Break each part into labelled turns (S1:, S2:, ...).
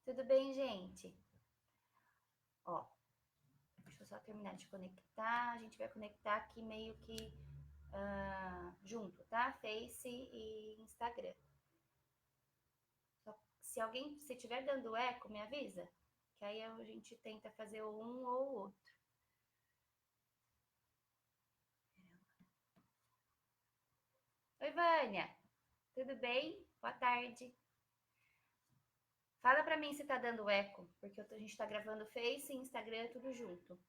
S1: Tudo bem, gente? Ó, deixa eu só terminar de conectar. A gente vai conectar aqui meio que junto, tá? Face e Instagram. Se estiver dando eco, me avisa. Que aí a gente tenta fazer um ou o outro. Oi, Vânia. Tudo bem? Boa tarde. Fala pra mim se tá dando eco, porque a gente tá gravando Face e Instagram tudo junto.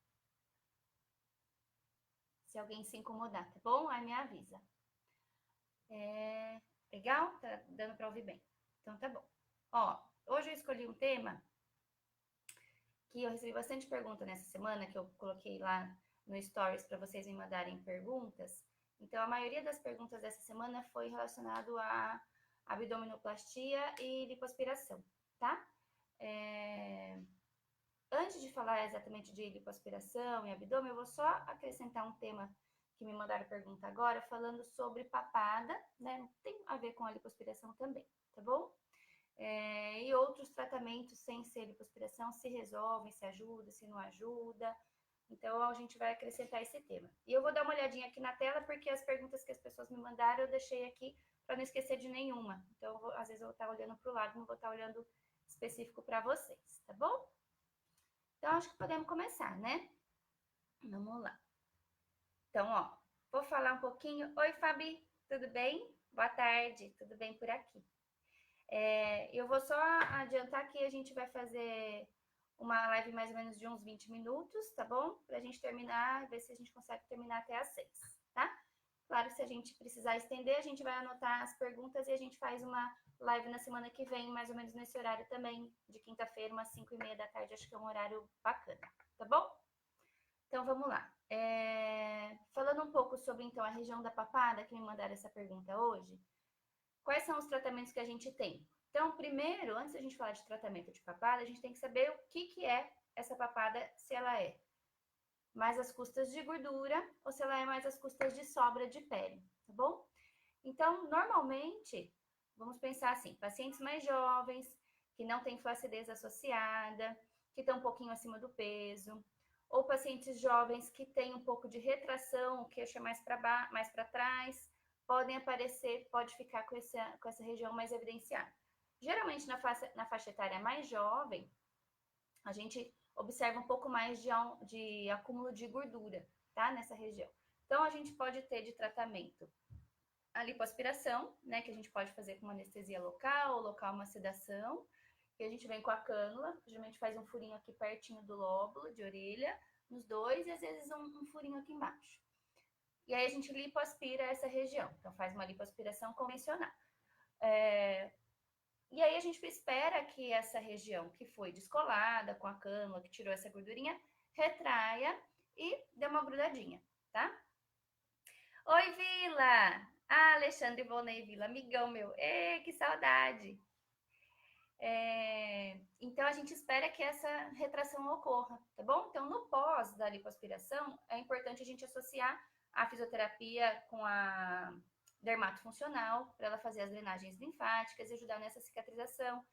S1: Se alguém se incomodar, tá bom? Aí me avisa. Legal? Tá dando pra ouvir bem. Então tá bom. Ó, hoje eu escolhi um tema que eu recebi bastante pergunta nessa semana, que eu coloquei lá no Stories para vocês me mandarem perguntas. Então, a maioria das perguntas dessa semana foi relacionado a abdominoplastia e lipoaspiração, tá? Antes de falar exatamente de lipoaspiração e abdômen, eu vou só acrescentar um tema que me mandaram pergunta agora, falando sobre papada, né? Tem a ver com a lipoaspiração também, tá bom? E outros tratamentos sem ser lipoaspiração se resolvem, se ajuda, se não ajuda. Então, a gente vai acrescentar esse tema. E eu vou dar uma olhadinha aqui na tela, porque as perguntas que as pessoas me mandaram eu deixei aqui para não esquecer de nenhuma. Então, às vezes eu vou estar olhando para o lado, não vou estar olhando específico para vocês, tá bom? Então, acho que podemos começar, né? Vamos lá. Então, ó, vou falar um pouquinho. Oi, Fabi, tudo bem? Boa tarde, tudo bem por aqui? Eu vou só adiantar que a gente vai fazer uma live mais ou menos de uns 20 minutos, tá bom? Pra gente terminar, ver se a gente consegue terminar até às 6, tá? Claro, se a gente precisar estender, a gente vai anotar as perguntas e a gente faz uma live na semana que vem, mais ou menos nesse horário também, de quinta-feira, umas 5:30 da tarde, acho que é um horário bacana, tá bom? Então, vamos lá. Falando um pouco sobre, então, a região da papada, que me mandaram essa pergunta hoje, quais são os tratamentos que a gente tem? Então, primeiro, antes da gente falar de tratamento de papada, a gente tem que saber o que é essa papada, se ela é mais às custas de gordura ou se ela é mais às custas de sobra de pele, tá bom? Então, normalmente, vamos pensar assim, pacientes mais jovens, que não têm flacidez associada, que estão um pouquinho acima do peso, ou pacientes jovens que têm um pouco de retração, o queixo é mais para trás, podem aparecer, pode ficar com essa região mais evidenciada. Geralmente, na faixa etária mais jovem, a gente observa um pouco mais de acúmulo de gordura, tá? Nessa região. Então, a gente pode ter de tratamento a lipoaspiração, né? Que a gente pode fazer com uma anestesia local uma sedação. E a gente vem com a cânula, geralmente faz um furinho aqui pertinho do lóbulo de orelha, nos dois, e às vezes um furinho aqui embaixo. E aí a gente lipoaspira essa região. Então, faz uma lipoaspiração convencional. E aí a gente espera que essa região que foi descolada com a cânula, que tirou essa gordurinha, retraia e dê uma grudadinha, tá? Oi, Vila! Ah, Alexandre Volney Vila, amigão meu. Ê, que saudade! Então, a gente espera que essa retração ocorra, tá bom? Então, no pós da lipoaspiração, é importante a gente associar a fisioterapia com a dermatofuncional, para ela fazer as drenagens linfáticas e ajudar nessa cicatrização.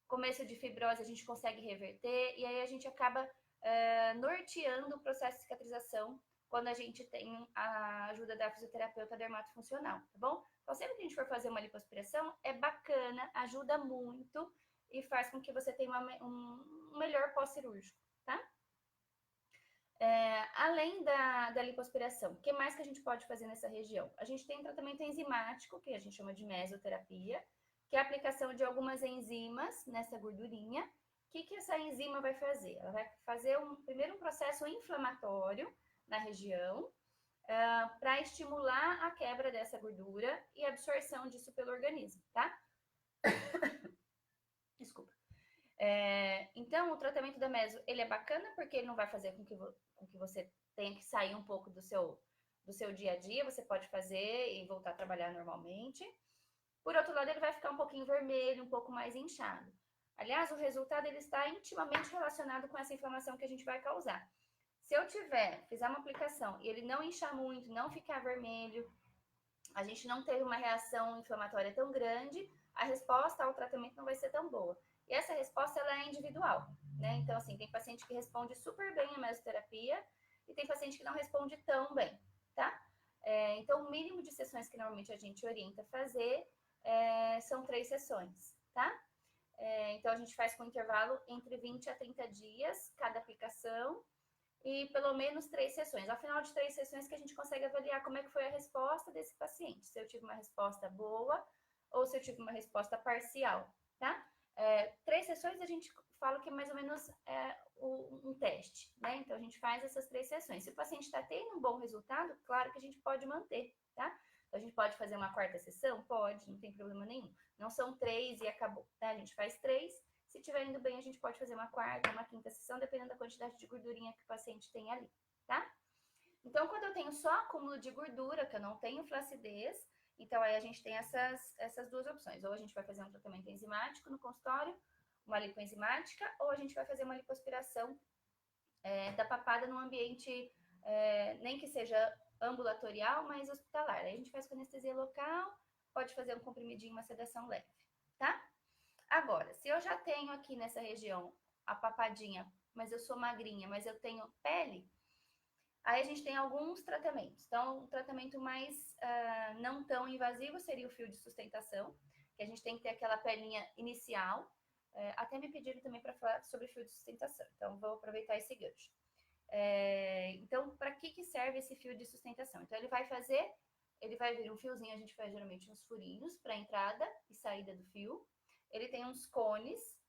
S1: Começo de fibrose a gente consegue reverter, e aí a gente acaba norteando o processo de cicatrização quando a gente tem a ajuda da fisioterapeuta dermatofuncional, tá bom? Então, sempre que a gente for fazer uma lipoaspiração, é bacana, ajuda muito e faz com que você tenha um melhor pós-cirúrgico, tá? Além da lipoaspiração, o que mais que a gente pode fazer nessa região? A gente tem tratamento enzimático, que a gente chama de mesoterapia, que é a aplicação de algumas enzimas nessa gordurinha. O que essa enzima vai fazer? Ela vai fazer primeiro um processo inflamatório na região, para estimular a quebra dessa gordura e a absorção disso pelo organismo, tá? Desculpa. Então, o tratamento da meso, ele é bacana porque ele não vai fazer com que você tenha que sair um pouco do seu dia a dia, você pode fazer e voltar a trabalhar normalmente. Por outro lado, ele vai ficar um pouquinho vermelho, um pouco mais inchado. Aliás, o resultado ele está intimamente relacionado com essa inflamação que a gente vai causar. Se eu fizer uma aplicação e ele não inchar muito, não ficar vermelho, a gente não teve uma reação inflamatória tão grande, a resposta ao tratamento não vai ser tão boa. E essa resposta, ela é individual, né? Então, assim, tem paciente que responde super bem a mesoterapia e tem paciente que não responde tão bem, tá? Então, o mínimo de sessões que normalmente a gente orienta a fazer são 3 sessões, tá? Então, a gente faz com intervalo entre 20 a 30 dias cada aplicação e pelo menos 3 sessões. Ao final de 3 sessões que a gente consegue avaliar como é que foi a resposta desse paciente. Se eu tive uma resposta boa ou se eu tive uma resposta parcial, tá? 3 sessões a gente fala que é mais ou menos um teste, né? Então, a gente faz essas 3 sessões. Se o paciente está tendo um bom resultado, claro que a gente pode manter, tá? Então, a gente pode fazer uma 4ª sessão? Pode, não tem problema nenhum. Não são 3 e acabou, tá? A gente faz 3. Se estiver indo bem, a gente pode fazer uma 4ª, uma 5ª sessão, dependendo da quantidade de gordurinha que o paciente tem ali, tá? Então, quando eu tenho só acúmulo de gordura, que eu não tenho flacidez, então aí a gente tem essas 2 opções. Ou a gente vai fazer um tratamento enzimático no consultório, uma lipoenzimática, ou a gente vai fazer uma lipoaspiração da papada num ambiente, nem que seja ambulatorial, mas hospitalar. Aí a gente faz com anestesia local, pode fazer um comprimidinho, uma sedação leve, tá? Agora, se eu já tenho aqui nessa região a papadinha, mas eu sou magrinha, mas eu tenho pele, aí a gente tem alguns tratamentos. Então, um tratamento mais não tão invasivo seria o fio de sustentação, que a gente tem que ter aquela pelinha inicial. Até me pediram também para falar sobre fio de sustentação, então vou aproveitar esse gancho. Então, para que serve esse fio de sustentação? Então, ele vai vir um fiozinho, a gente faz geralmente uns furinhos para entrada e saída do fio. Ele tem uns cones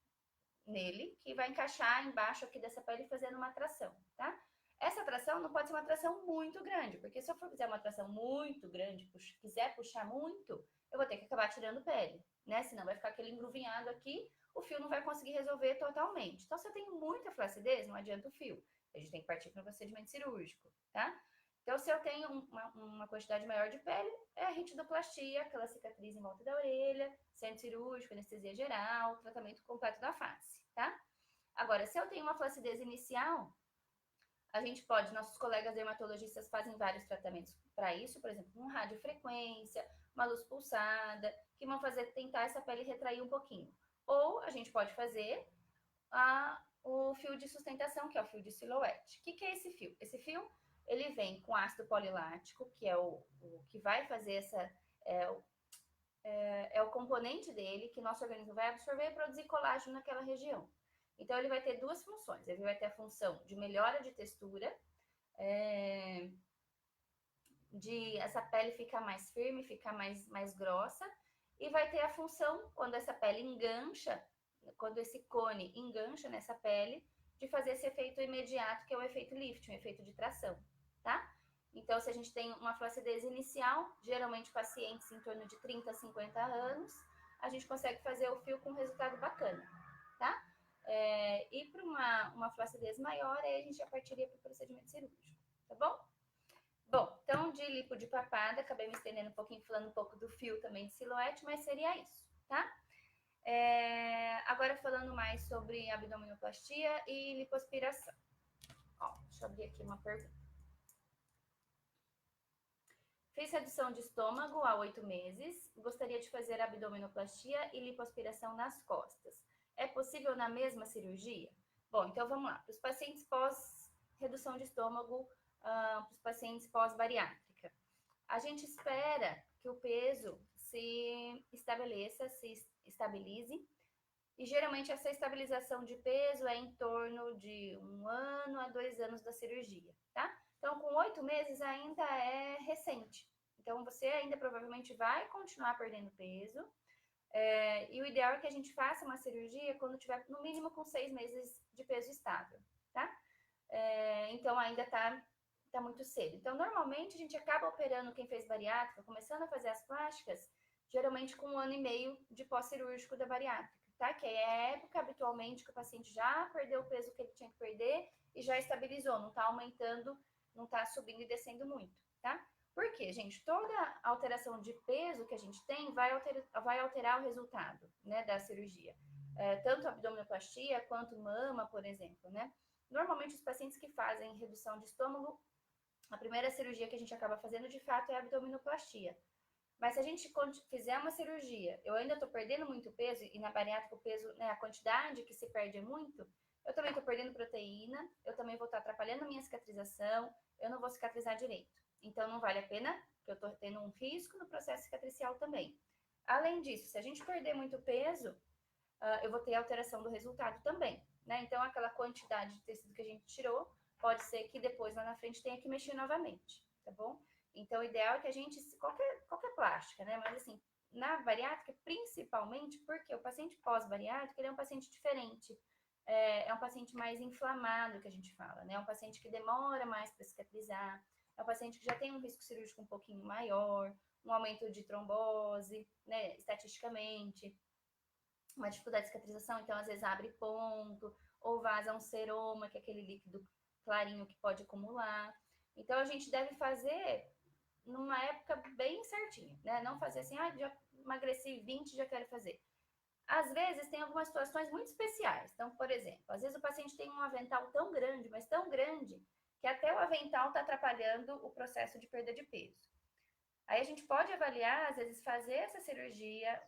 S1: nele, que vai encaixar embaixo aqui dessa pele fazendo uma tração, tá? Essa tração não pode ser uma tração muito grande, porque se eu for fazer uma tração muito grande, quiser puxar muito, eu vou ter que acabar tirando pele, né? Senão vai ficar aquele engruvinhado aqui, o fio não vai conseguir resolver totalmente. Então, se eu tenho muita flacidez, não adianta o fio. A gente tem que partir para um procedimento cirúrgico, tá? Então, se eu tenho uma quantidade maior de pele, é a ritidoplastia, aquela cicatriz em volta da orelha, centro cirúrgico, anestesia geral, tratamento completo da face, tá? Agora, se eu tenho uma flacidez inicial, a gente pode, nossos colegas dermatologistas fazem vários tratamentos para isso, por exemplo, com radiofrequência, uma luz pulsada, que vão tentar essa pele retrair um pouquinho. Ou a gente pode fazer o fio de sustentação, que é o fio de silhouette. O que é esse fio? Esse fio, ele vem com ácido polilático, que é o que vai fazer o componente dele que nosso organismo vai absorver e produzir colágeno naquela região. Então, ele vai ter 2 funções. Ele vai ter a função de melhora de textura, de essa pele ficar mais firme, ficar mais grossa, e vai ter a função, quando essa pele engancha, quando esse cone engancha nessa pele, de fazer esse efeito imediato, que é o efeito lift, um efeito de tração, tá? Então, se a gente tem uma flacidez inicial, geralmente pacientes em torno de 30 a 50 anos, a gente consegue fazer o fio com um resultado bacana, tá? E para uma flacidez maior, aí a gente já partiria para o procedimento cirúrgico, tá bom? Bom, então de lipo de papada, acabei me estendendo um pouquinho, falando um pouco do fio também de silhouette, mas seria isso, tá? Agora falando mais sobre abdominoplastia e lipoaspiração. Deixa eu abrir aqui uma pergunta. Fiz redução de estômago há 8 meses, gostaria de fazer abdominoplastia e lipoaspiração nas costas. É possível na mesma cirurgia? Bom, então vamos lá. Para os pacientes pós-redução de estômago, para os pacientes pós-bariátrica, a gente espera que o peso se estabilize, e geralmente essa estabilização de peso é em torno de 1 ano a 2 anos da cirurgia, tá? Então, com 8 meses ainda é recente. Então, você ainda provavelmente vai continuar perdendo peso. E o ideal é que a gente faça uma cirurgia quando tiver no mínimo com 6 meses de peso estável, tá? Então, ainda tá muito cedo. Então, normalmente a gente acaba operando quem fez bariátrica, começando a fazer as plásticas, geralmente com 1 ano e meio de pós-cirúrgico da bariátrica, tá? Que é a época habitualmente que o paciente já perdeu o peso que ele tinha que perder e já estabilizou, não tá aumentando, não tá subindo e descendo muito, tá? Por quê, gente? Toda alteração de peso que a gente tem vai alterar o resultado, né, da cirurgia. Tanto abdominoplastia quanto mama, por exemplo, né? Normalmente, os pacientes que fazem redução de estômago, a primeira cirurgia que a gente acaba fazendo, de fato, é a abdominoplastia. Mas se a gente fizer uma cirurgia, eu ainda estou perdendo muito peso, e na bariátrica o peso, né, a quantidade que se perde é muito, eu também estou perdendo proteína, eu também vou estar atrapalhando a minha cicatrização, eu não vou cicatrizar direito. Então não vale a pena, porque eu estou tendo um risco no processo cicatricial também. Além disso, se a gente perder muito peso, eu vou ter alteração do resultado também, né? Então aquela quantidade de tecido que a gente tirou, pode ser que depois lá na frente tenha que mexer novamente, tá bom? Então o ideal é que a gente, qualquer plástica, né? Mas assim, na bariátrica, principalmente porque o paciente pós-bariátrica, ele é um paciente diferente. É um paciente mais inflamado, que a gente fala, né? É um paciente que demora mais para cicatrizar, é um paciente que já tem um risco cirúrgico um pouquinho maior, um aumento de trombose, né, estatisticamente, uma dificuldade de cicatrização, então às vezes abre ponto, ou vaza um seroma, que é aquele líquido clarinho que pode acumular. Então a gente deve fazer numa época bem certinha, né? Não fazer assim, já emagreci 20, já quero fazer. Às vezes tem algumas situações muito especiais. Então, por exemplo, às vezes o paciente tem um avental tão grande, mas tão grande, que até o avental está atrapalhando o processo de perda de peso. Aí a gente pode avaliar, às vezes, fazer essa cirurgia,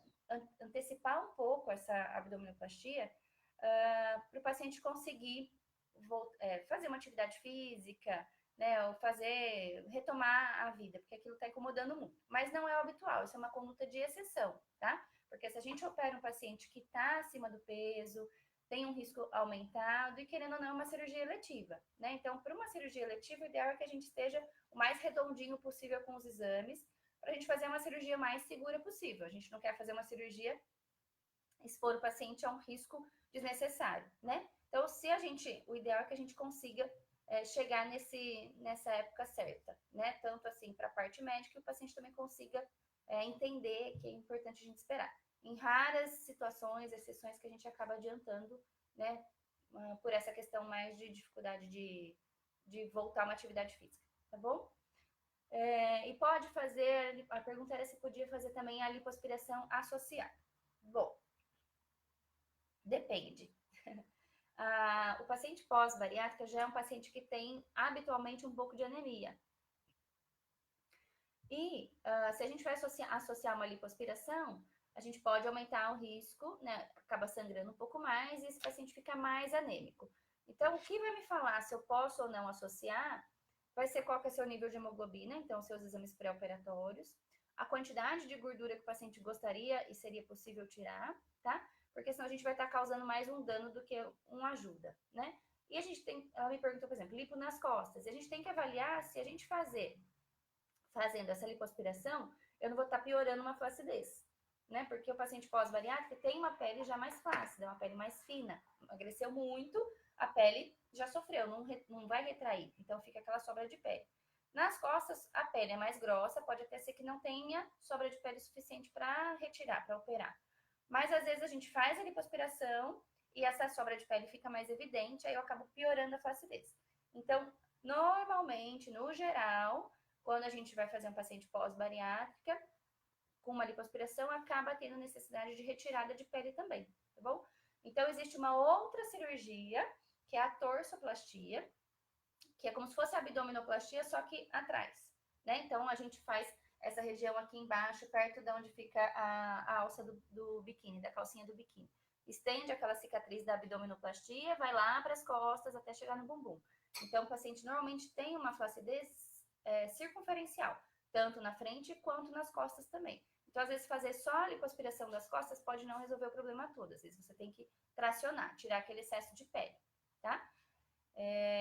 S1: antecipar um pouco essa abdominoplastia, para o paciente conseguir fazer uma atividade física, né, ou retomar a vida, porque aquilo está incomodando muito. Mas não é o habitual, isso é uma conduta de exceção, tá? Porque se a gente opera um paciente que está acima do peso, tem um risco aumentado e, querendo ou não, é uma cirurgia eletiva, né? Então, para uma cirurgia eletiva, o ideal é que a gente esteja o mais redondinho possível com os exames, para a gente fazer uma cirurgia mais segura possível. A gente não quer fazer uma cirurgia expor o paciente a um risco desnecessário, né? Então, o ideal é que a gente consiga chegar nessa época certa, né? Tanto assim para a parte médica, e o paciente também consiga entender que é importante a gente esperar. Em raras situações, exceções que a gente acaba adiantando, né? Por essa questão mais de dificuldade de voltar a uma atividade física, tá bom? E pode fazer, a pergunta era se podia fazer também a lipoaspiração associada. Bom, depende. O paciente pós-bariátrica já é um paciente que tem habitualmente um pouco de anemia. E se a gente vai associar uma lipoaspiração, a gente pode aumentar o risco, né? Acaba sangrando um pouco mais e esse paciente fica mais anêmico. Então, o que vai me falar se eu posso ou não associar vai ser qual que é seu nível de hemoglobina, então seus exames pré-operatórios, a quantidade de gordura que o paciente gostaria e seria possível tirar, tá? Porque senão a gente vai estar causando mais um dano do que uma ajuda, né? E ela me perguntou, por exemplo, lipo nas costas. E a gente tem que avaliar se a gente fazendo essa lipoaspiração, eu não vou estar piorando uma flacidez, né? Porque o paciente pós-bariátrica tem uma pele já mais flácida, uma pele mais fina, emagreceu muito, a pele já sofreu, não vai retrair, então fica aquela sobra de pele. Nas costas, a pele é mais grossa, pode até ser que não tenha sobra de pele suficiente para retirar, para operar. Mas às vezes a gente faz a lipoaspiração e essa sobra de pele fica mais evidente, aí eu acabo piorando a flacidez. Então, normalmente, no geral, quando a gente vai fazer um paciente pós-bariátrica, com uma lipoaspiração, acaba tendo necessidade de retirada de pele também, tá bom? Então, existe uma outra cirurgia, que é a torsoplastia, que é como se fosse a abdominoplastia, só que atrás, né? Então, a gente faz essa região aqui embaixo, perto de onde fica a alça do biquíni, da calcinha do biquíni. Estende aquela cicatriz da abdominoplastia, vai lá para as costas até chegar no bumbum. Então, o paciente normalmente tem uma flacidez circunferencial, tanto na frente quanto nas costas também. Então, às vezes, fazer só a lipoaspiração das costas pode não resolver o problema todo. Às vezes, você tem que tracionar, tirar aquele excesso de pele, tá?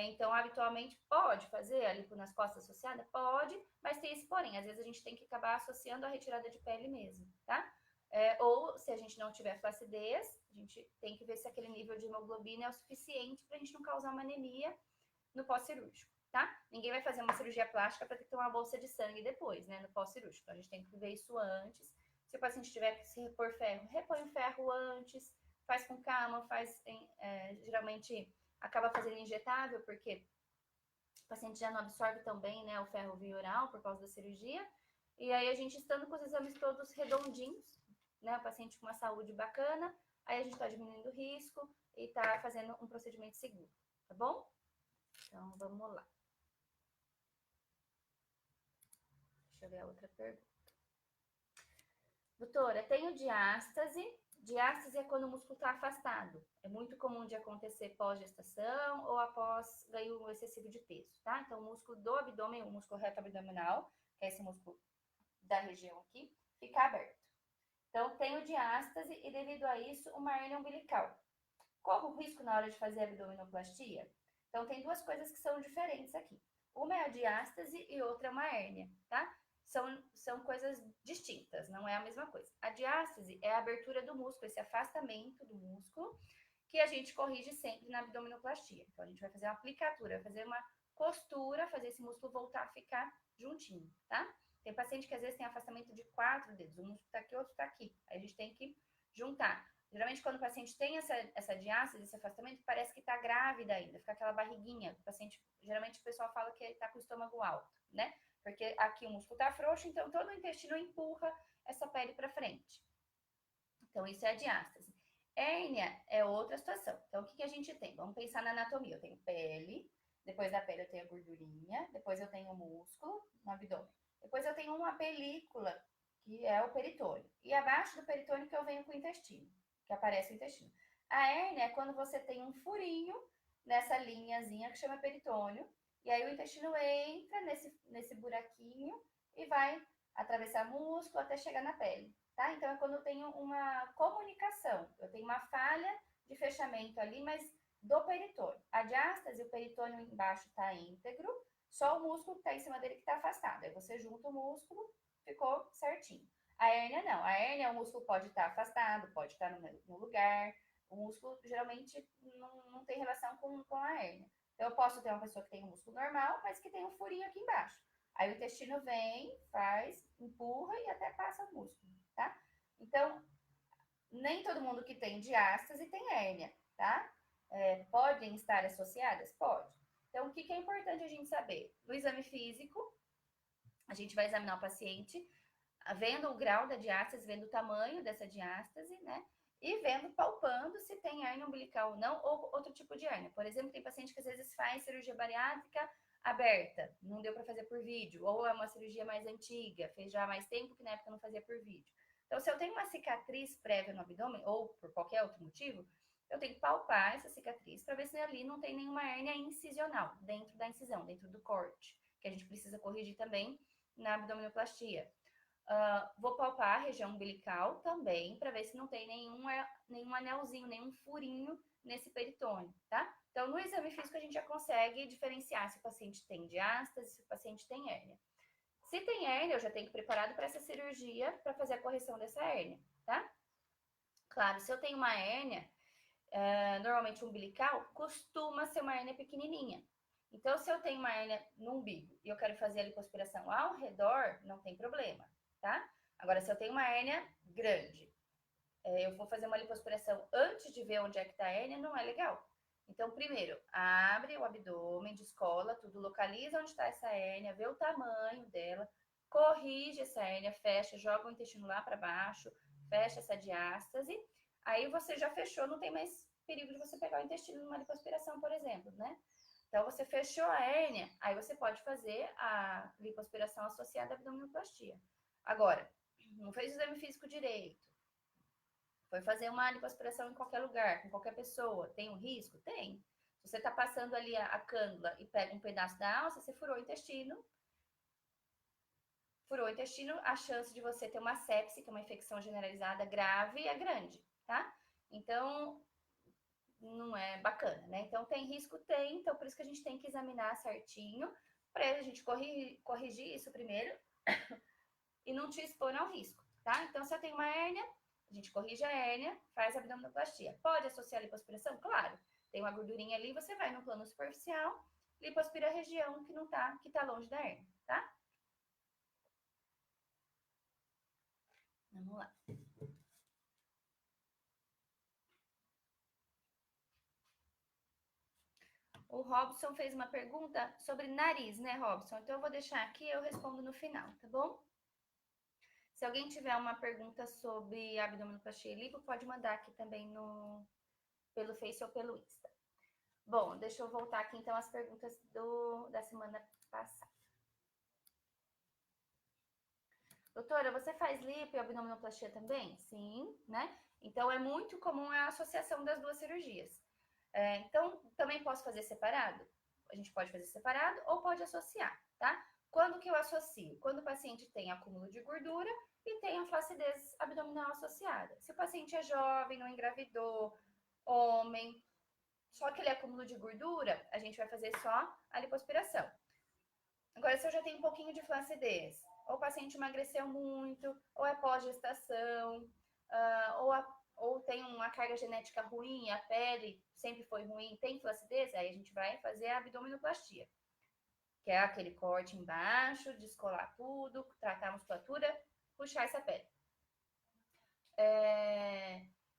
S1: Então, habitualmente, pode fazer a lipo nas costas associada? Pode, mas tem esse porém. Às vezes, a gente tem que acabar associando a retirada de pele mesmo, tá? Ou, se a gente não tiver flacidez, a gente tem que ver se aquele nível de hemoglobina é o suficiente para a gente não causar uma anemia no pós-cirúrgico, tá? Ninguém vai fazer uma cirurgia plástica para ter que ter uma bolsa de sangue depois, né, no pós-cirúrgico. Então, a gente tem que ver isso antes. Se o paciente tiver que se repor ferro, repõe o ferro antes, faz com calma, geralmente acaba fazendo injetável, porque o paciente já não absorve tão bem, né, o ferro via oral por causa da cirurgia. E aí, a gente estando com os exames todos redondinhos, né, o paciente com uma saúde bacana, aí a gente está diminuindo o risco e está fazendo um procedimento seguro, tá bom? Então, vamos lá. Deixa eu ver a outra pergunta. Doutora, tenho diástase. Diástase é quando o músculo está afastado. É muito comum de acontecer pós-gestação ou após ganho excessivo de peso, tá? Então, o músculo do abdômen, o músculo reto abdominal, que é esse músculo da região aqui, fica aberto. Então, tenho diástase e, devido a isso, uma hérnia umbilical. Corro risco na hora de fazer abdominoplastia? Então, tem duas coisas que são diferentes aqui. Uma é a diástase e outra é uma hérnia, tá? São coisas distintas, não é a mesma coisa. A diástase é a abertura do músculo, esse afastamento do músculo, que a gente corrige sempre na abdominoplastia. Então, a gente vai fazer uma aplicatura, vai fazer uma costura, fazer esse músculo voltar a ficar juntinho, tá? Tem paciente que às vezes tem afastamento de 4 dedos, um músculo tá aqui, outro tá aqui. Aí a gente tem que juntar. Geralmente, quando o paciente tem essa diástase, esse afastamento, parece que tá grávida ainda, fica aquela barriguinha. O paciente, geralmente o pessoal fala que ele tá com o estômago alto, né? Porque aqui o músculo tá frouxo, então todo o intestino empurra essa pele para frente. Então, isso é a diástase. Hérnia é outra situação. Então, o que a gente tem? Vamos pensar na anatomia. Eu tenho pele, depois da pele eu tenho a gordurinha, depois eu tenho o músculo no abdômen. Depois eu tenho uma película, que é o peritônio. E abaixo do peritônio que eu venho com o intestino, que aparece o intestino. A hérnia é quando você tem um furinho nessa linhazinha que chama peritônio, e aí o intestino entra nesse buraquinho e vai atravessar músculo até chegar na pele. Tá? Então, é quando eu tenho uma comunicação, eu tenho uma falha de fechamento ali, mas do peritônio. A diástase, o peritônio embaixo está íntegro, só o músculo que está em cima dele que está afastado. Aí você junta o músculo, ficou certinho. A hérnia não. A hérnia, o músculo pode estar afastado, pode estar no lugar. O músculo geralmente não tem relação com a hérnia. Então, eu posso ter uma pessoa que tem um músculo normal, mas que tem um furinho aqui embaixo. Aí o intestino vem, faz, empurra e até passa o músculo, tá? Então, nem todo mundo que tem diástase tem hérnia, tá? Podem estar associadas? Pode. Então, o que é importante a gente saber? No exame físico, a gente vai examinar o paciente, vendo o grau da diástase, vendo o tamanho dessa diástase, né? E vendo, palpando se tem hérnia umbilical ou não, ou outro tipo de hérnia. Por exemplo, tem paciente que às vezes faz cirurgia bariátrica aberta, não deu para fazer por vídeo, ou é uma cirurgia mais antiga, fez já há mais tempo que na época não fazia por vídeo. Então, se eu tenho uma cicatriz prévia no abdômen, ou por qualquer outro motivo, eu tenho que palpar essa cicatriz para ver se ali não tem nenhuma hérnia incisional, dentro da incisão, dentro do corte, que a gente precisa corrigir também na abdominoplastia. Vou palpar a região umbilical também, para ver se não tem nenhum anelzinho, nenhum furinho nesse peritônio, tá? Então, no exame físico, a gente já consegue diferenciar se o paciente tem diástase, se o paciente tem hérnia. Se tem hérnia, eu já tenho que ir preparado para essa cirurgia, para fazer a correção dessa hérnia, tá? Claro, se eu tenho uma hérnia, normalmente umbilical, costuma ser uma hérnia pequenininha. Então, se eu tenho uma hérnia no umbigo e eu quero fazer a lipoaspiração ao redor, não tem problema, tá? Agora, se eu tenho uma hérnia grande, eu vou fazer uma lipoaspiração antes de ver onde é que tá a hérnia, não é legal. Então, primeiro, abre o abdômen, descola tudo, localiza onde está essa hérnia, vê o tamanho dela, corrige essa hérnia, fecha, joga o intestino lá para baixo, fecha essa diástase. Aí você já fechou, não tem mais perigo de você pegar o intestino numa lipoaspiração, por exemplo, né? Então, você fechou a hérnia, aí você pode fazer a lipoaspiração associada à abdominoplastia. Agora, não fez o exame físico direito, foi fazer uma lipoaspiração em qualquer lugar, com qualquer pessoa, tem um risco? Tem. Se você está passando ali a cânula e pega um pedaço da alça, você furou o intestino, a chance de você ter uma sepse, que é uma infecção generalizada grave, é grande, tá? Então, não é bacana, né? Então, tem risco? Tem, então por isso que a gente tem que examinar certinho, para a gente corrigir isso primeiro e não te expor ao risco, tá? Então, se eu tenho uma hérnia, a gente corrige a hérnia, faz a abdominoplastia. Pode associar a lipoaspiração? Claro. Tem uma gordurinha ali, você vai no plano superficial, lipoaspira a região que tá longe da hérnia, tá? Vamos lá. O Robson fez uma pergunta sobre nariz, né, Robson? Então eu vou deixar aqui e eu respondo no final, tá bom? Se alguém tiver uma pergunta sobre abdominoplastia e lipo, pode mandar aqui também pelo Face ou pelo Insta. Bom, deixa eu voltar aqui então às perguntas da semana passada. Doutora, você faz lipo e abdominoplastia também? Sim, né? Então, é muito comum a associação das duas cirurgias. Então, também posso fazer separado? A gente pode fazer separado ou pode associar, tá? Quando que eu associo? Quando o paciente tem acúmulo de gordura e tem a flacidez abdominal associada. Se o paciente é jovem, não engravidou, homem, só aquele acúmulo de gordura, a gente vai fazer só a lipoaspiração. Agora, se eu já tenho um pouquinho de flacidez, ou o paciente emagreceu muito, ou é pós-gestação, ou tem uma carga genética ruim, a pele sempre foi ruim, tem flacidez, aí a gente vai fazer a abdominoplastia, que é aquele corte embaixo, descolar tudo, tratar a musculatura, puxar essa pele.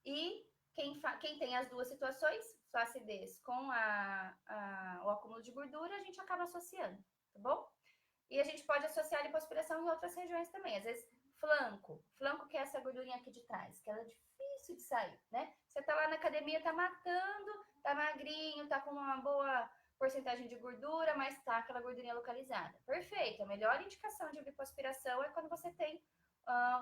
S1: E quem tem as duas situações, flacidez com o acúmulo de gordura, a gente acaba associando, tá bom? E a gente pode associar a lipoaspiração em outras regiões também. Às vezes, flanco que é essa gordurinha aqui de trás, que ela é difícil de sair, né? Você tá lá na academia, tá matando, tá magrinho, tá com uma boa porcentagem de gordura, mas tá aquela gordurinha localizada. Perfeito, a melhor indicação de lipoaspiração é quando você tem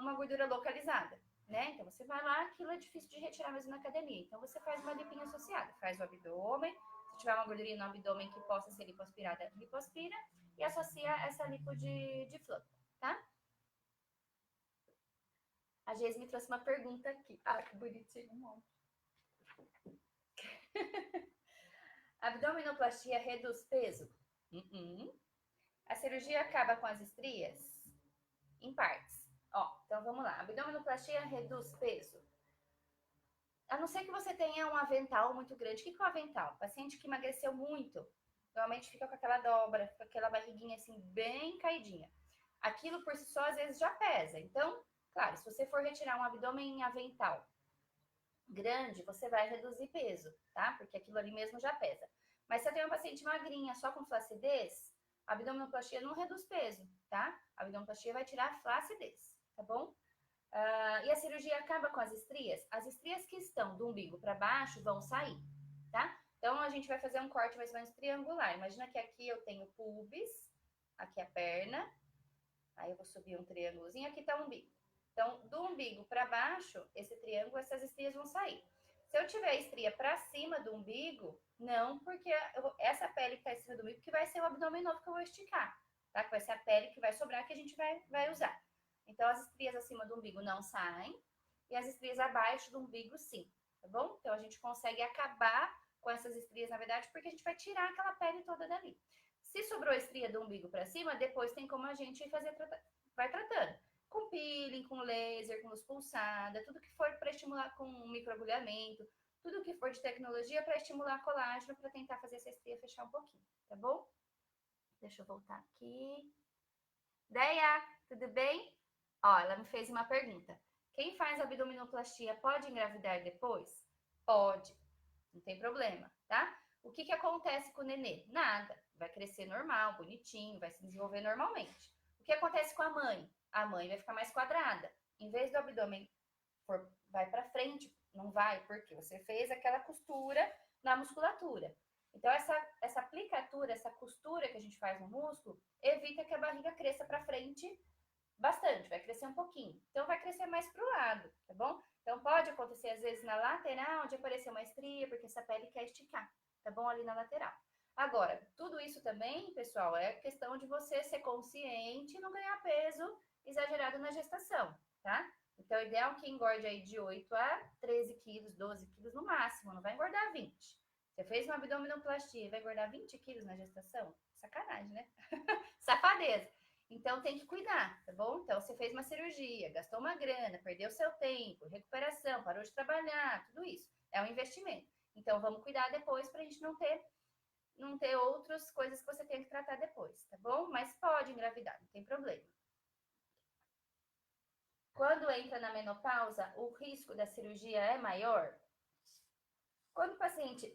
S1: uma gordura localizada, né? Então, você vai lá, aquilo é difícil de retirar mesmo na academia. Então, você faz uma lipinha associada, faz o abdômen, se tiver uma gordurinha no abdômen que possa ser lipoaspirada, lipoaspira, e associa essa lipo de flanco, tá? A Geis me trouxe uma pergunta aqui. Ah, que bonitinho. Abdominoplastia reduz peso? A cirurgia acaba com as estrias? Em partes. Ó, então vamos lá. Abdominoplastia reduz peso? A não ser que você tenha um avental muito grande. O que é o avental? O paciente que emagreceu muito, normalmente fica com aquela dobra, com aquela barriguinha assim, bem caidinha. Aquilo por si só, às vezes, já pesa. Então, claro, se você for retirar um abdômen avental grande, você vai reduzir peso, tá? Porque aquilo ali mesmo já pesa. Mas se você tem uma paciente magrinha, só com flacidez, a abdominoplastia não reduz peso, tá? A abdominoplastia vai tirar a flacidez, tá bom? E a cirurgia acaba com as estrias? As estrias que estão do umbigo para baixo vão sair, tá? Então, a gente vai fazer um corte mais ou menos triangular. Imagina que aqui eu tenho pubis, aqui a perna, aí eu vou subir um triângulozinho, aqui tá o umbigo. Então, do umbigo para baixo, esse triângulo, essas estrias vão sair. Se eu tiver a estria para cima do umbigo, não, porque essa pele que está em cima do umbigo que vai ser o abdômen novo que eu vou esticar, tá? Que vai ser a pele que vai sobrar que a gente vai usar. Então, as estrias acima do umbigo não saem e as estrias abaixo do umbigo sim, tá bom? Então, a gente consegue acabar com essas estrias, na verdade, porque a gente vai tirar aquela pele toda dali. Se sobrou estria do umbigo para cima, depois tem como a gente vai tratando. Com peeling, com laser, com luz pulsada, tudo que for para estimular com microagulhamento, tudo que for de tecnologia para estimular colágeno, para tentar fazer essa estria fechar um pouquinho, tá bom? Deixa eu voltar aqui. Deia, tudo bem? Ó, ela me fez uma pergunta. Quem faz abdominoplastia pode engravidar depois? Pode, não tem problema, tá? O que acontece com o nenê? Nada, vai crescer normal, bonitinho, vai se desenvolver normalmente. O que acontece com a mãe? A mãe vai ficar mais quadrada. Em vez do abdômen vai para frente, não vai, porque você fez aquela costura na musculatura. Então, essa aplicatura, essa costura que a gente faz no músculo, evita que a barriga cresça para frente bastante, vai crescer um pouquinho. Então, vai crescer mais para o lado, tá bom? Então, pode acontecer, às vezes, na lateral, de aparecer uma estria, porque essa pele quer esticar, tá bom? Ali na lateral. Agora, tudo isso também, pessoal, é questão de você ser consciente e não ganhar peso exagerado na gestação, tá? Então, o ideal é que engorde aí de 8 a 13 quilos, 12 quilos no máximo, não vai engordar 20. Você fez uma abdominoplastia e vai engordar 20 quilos na gestação? Sacanagem, né? Safadeza. Então, tem que cuidar, tá bom? Então, você fez uma cirurgia, gastou uma grana, perdeu seu tempo, recuperação, parou de trabalhar, tudo isso. É um investimento. Então, vamos cuidar depois para a gente não ter outras coisas que você tem que tratar depois, tá bom? Mas pode engravidar, não tem problema. Quando entra na menopausa, o risco da cirurgia é maior? Quando o paciente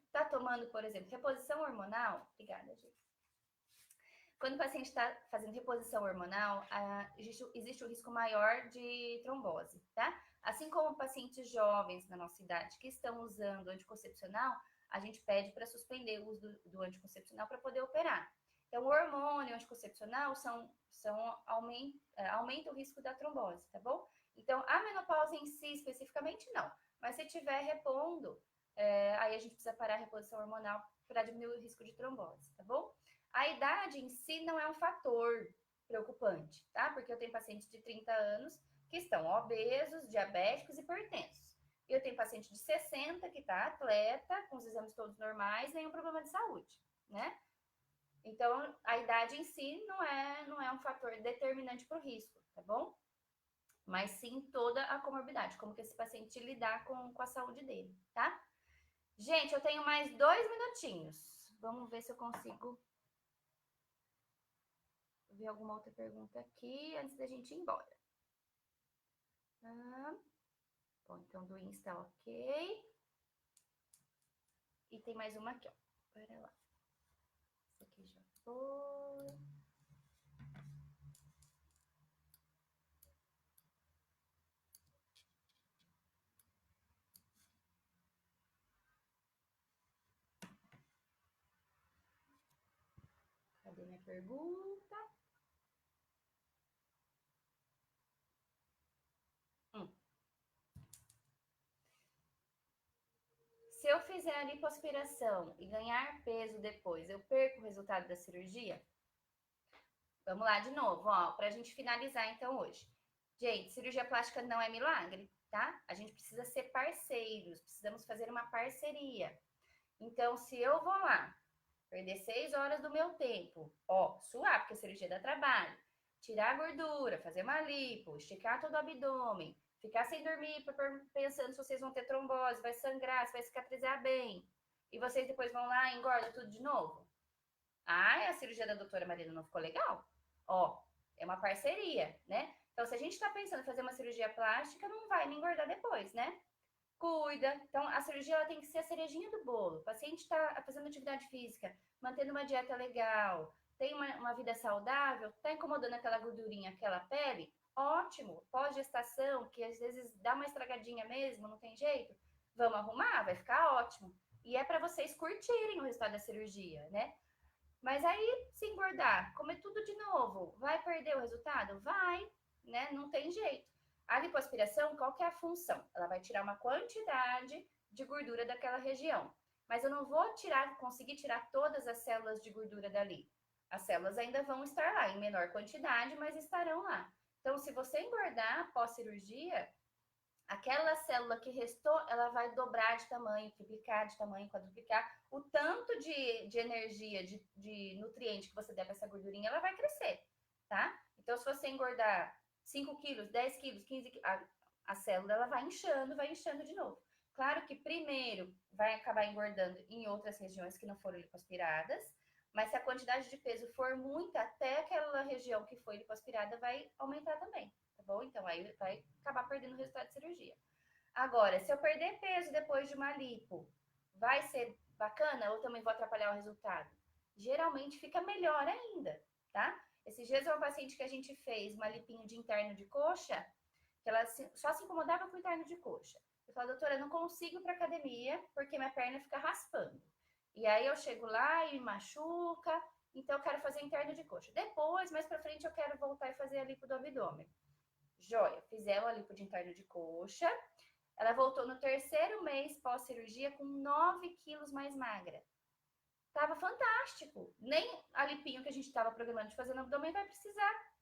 S1: está tomando, por exemplo, reposição hormonal, obrigada, gente. Quando o paciente está fazendo reposição hormonal, existe um risco maior de trombose, tá? Assim como pacientes jovens na nossa idade que estão usando anticoncepcional, a gente pede para suspender o uso do anticoncepcional para poder operar. Então, o hormônio anticoncepcional aumenta o risco da trombose, tá bom? Então, a menopausa em si, especificamente, não. Mas se estiver repondo, aí a gente precisa parar a reposição hormonal para diminuir o risco de trombose, tá bom? A idade em si não é um fator preocupante, tá? Porque eu tenho pacientes de 30 anos que estão obesos, diabéticos e hipertensos. Eu tenho paciente de 60 que está atleta, com os exames todos normais, nenhum problema de saúde, né? Então, a idade em si não é um fator determinante para o risco, tá bom? Mas sim toda a comorbidade, como que esse paciente lidar com a saúde dele, tá? Gente, eu tenho mais 2 minutinhos. Vamos ver se eu consigo ver alguma outra pergunta aqui antes da gente ir embora. Bom, então do Insta, ok. E tem mais uma aqui, ó. Pera lá. Essa aqui já foi. Cadê minha pergunta? Se eu fizer a lipoaspiração e ganhar peso depois, eu perco o resultado da cirurgia? Vamos lá de novo, ó, pra gente finalizar então hoje. Gente, cirurgia plástica não é milagre, tá? A gente precisa ser parceiros, precisamos fazer uma parceria. Então, se eu vou lá, perder 6 horas do meu tempo, ó, suar, porque a cirurgia dá trabalho, tirar a gordura, fazer uma lipo, esticar todo o abdômen, ficar sem dormir, pensando se vocês vão ter trombose, vai sangrar, se vai cicatrizar bem, e vocês depois vão lá e engordam tudo de novo. Ah, a cirurgia da doutora Marina não ficou legal? Ó, é uma parceria, né? Então, se a gente tá pensando em fazer uma cirurgia plástica, não vai me engordar depois, né? Cuida. Então, a cirurgia ela tem que ser a cerejinha do bolo. O paciente está fazendo atividade física, mantendo uma dieta legal, tem uma vida saudável, está incomodando aquela gordurinha, aquela pele, ótimo. Pós-gestação, que às vezes dá uma estragadinha mesmo, não tem jeito, vamos arrumar, vai ficar ótimo. E é para vocês curtirem o resultado da cirurgia, né? Mas aí, se engordar, comer tudo de novo, vai perder o resultado? Vai, né? Não tem jeito. A lipoaspiração, qual que é a função? Ela vai tirar uma quantidade de gordura daquela região. Mas eu não vou conseguir tirar todas as células de gordura dali. As células ainda vão estar lá, em menor quantidade, mas estarão lá. Então, se você engordar pós-cirurgia, aquela célula que restou, ela vai dobrar de tamanho, triplicar de tamanho, quadruplicar. O tanto de energia, de nutriente que você der para essa gordurinha, ela vai crescer, tá? Então, se você engordar 5 quilos, 10 quilos, 15 quilos, a célula ela vai inchando de novo. Claro que primeiro vai acabar engordando em outras regiões que não foram lipoaspiradas, mas se a quantidade de peso for muita, até aquela região que foi lipoaspirada vai aumentar também, tá bom? Então aí vai acabar perdendo o resultado de cirurgia. Agora, se eu perder peso depois de uma lipo, vai ser bacana ou também vou atrapalhar o resultado? Geralmente fica melhor ainda, tá? Esses dias uma paciente que a gente fez uma lipinho de interno de coxa, que ela só se incomodava com o interno de coxa. Eu falei, doutora, eu não consigo ir pra academia porque minha perna fica raspando. E aí eu chego lá e machuca, então eu quero fazer interno de coxa. Depois, mais pra frente, eu quero voltar e fazer a lipo do abdômen. Joia, fizemos a lipo de interno de coxa. Ela voltou no 3º mês pós-cirurgia com 9 quilos mais magra. Tava fantástico. Nem a lipinho que a gente estava programando de fazer no abdômen vai precisar.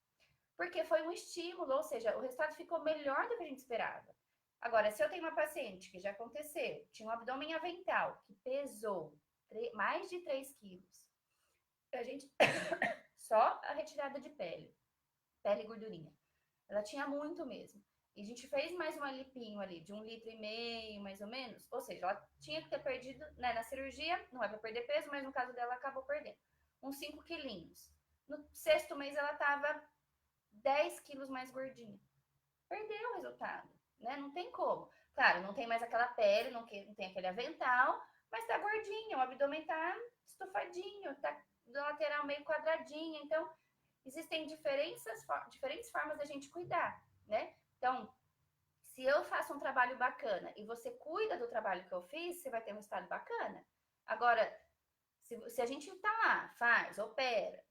S1: Porque foi um estímulo, ou seja, o resultado ficou melhor do que a gente esperava. Agora, se eu tenho uma paciente que já aconteceu, tinha um abdômen avental que pesou mais de 3 quilos, a gente só a retirada de pele e gordurinha. Ela tinha muito mesmo. E a gente fez mais uma lipinho ali, de 1,5 litro, mais ou menos. Ou seja, ela tinha que ter perdido, né, na cirurgia, não é para perder peso, mas no caso dela, acabou perdendo. Uns 5 quilinhos. No 6º mês, ela tava 10 quilos mais gordinha. Perdeu o resultado, né? Não tem como. Claro, não tem mais aquela pele, não tem aquele avental, mas tá gordinha, o abdômen tá estufadinho, tá do lateral meio quadradinho. Então, existem diferentes formas da gente cuidar, né? Então, se eu faço um trabalho bacana e você cuida do trabalho que eu fiz, você vai ter um resultado bacana. Agora, Se a gente tá lá, faz, opera,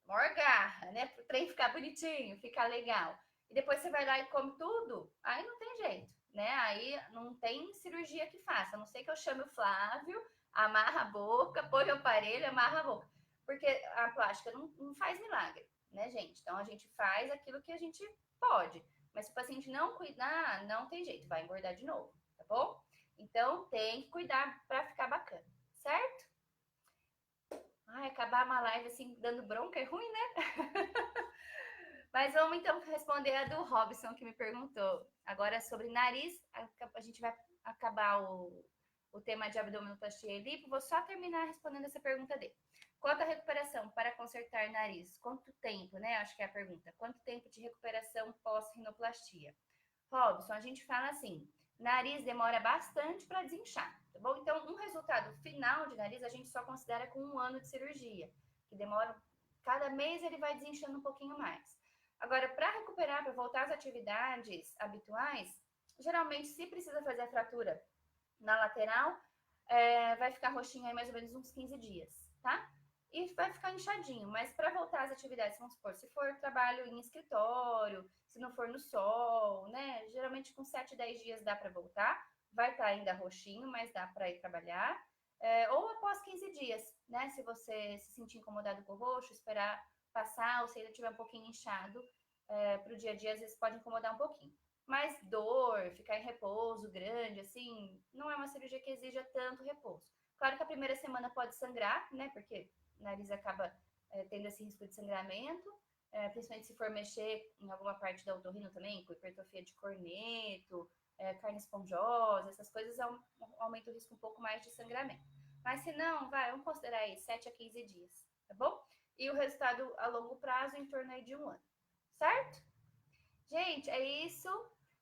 S1: maior garra, né? Pro trem ficar bonitinho, ficar legal. E depois você vai lá e come tudo, aí não tem jeito, né? Aí não tem cirurgia que faça. A não sei que eu chame o Flávio, amarra a boca, põe o aparelho, amarra a boca. Porque a plástica não faz milagre, né, gente? Então a gente faz aquilo que a gente pode. Mas se o paciente não cuidar, não tem jeito, vai engordar de novo, tá bom? Então tem que cuidar para ficar bacana, certo? Ai, acabar uma live assim dando bronca é ruim, né? Mas vamos então responder a do Robson que me perguntou. Agora sobre nariz, a gente vai acabar o tema de abdominoplastia e lipo. Vou só terminar respondendo essa pergunta dele. Quanto à recuperação para consertar nariz? Quanto tempo, né? Acho que é a pergunta. Quanto tempo de recuperação pós-rinoplastia? Robson, a gente fala assim, nariz demora bastante para desinchar, tá bom? Então, um resultado final de nariz a gente só considera com 1 ano de cirurgia, que demora, cada mês ele vai desinchando um pouquinho mais. Agora, para recuperar, para voltar às atividades habituais, geralmente, se precisa fazer a fratura na lateral, vai ficar roxinho aí mais ou menos uns 15 dias, tá? E vai ficar inchadinho, mas para voltar às atividades, vamos supor, se for trabalho em escritório, se não for no sol, né? Geralmente com 7, 10 dias dá para voltar, vai estar ainda roxinho, mas dá para ir trabalhar. Ou após 15 dias, né? Se você se sentir incomodado com o roxo, esperar passar, ou se ele estiver um pouquinho inchado, para o dia a dia, às vezes pode incomodar um pouquinho. Mas dor, ficar em repouso grande, assim, não é uma cirurgia que exija tanto repouso. Claro que a primeira semana pode sangrar, né? Porque o nariz acaba tendo esse risco de sangramento, principalmente se for mexer em alguma parte da otorrino também, com hipertrofia de corneto, carne esponjosa, essas coisas aumenta o risco um pouco mais de sangramento. Mas se não, vamos considerar aí 7 a 15 dias, tá bom? E o resultado a longo prazo em torno aí de 1 ano, certo? Gente, é isso.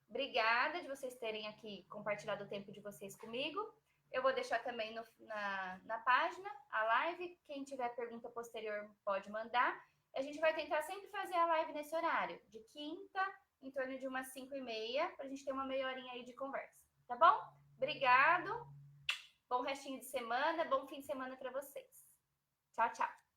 S1: Obrigada de vocês terem aqui compartilhado o tempo de vocês comigo. Eu vou deixar também na página a live. Quem tiver pergunta posterior pode mandar. A gente vai tentar sempre fazer a live nesse horário, de quinta, em torno de umas 5h30, para a gente ter uma meia horinha aí de conversa. Tá bom? Obrigado. Bom restinho de semana, bom fim de semana para vocês. Tchau, tchau.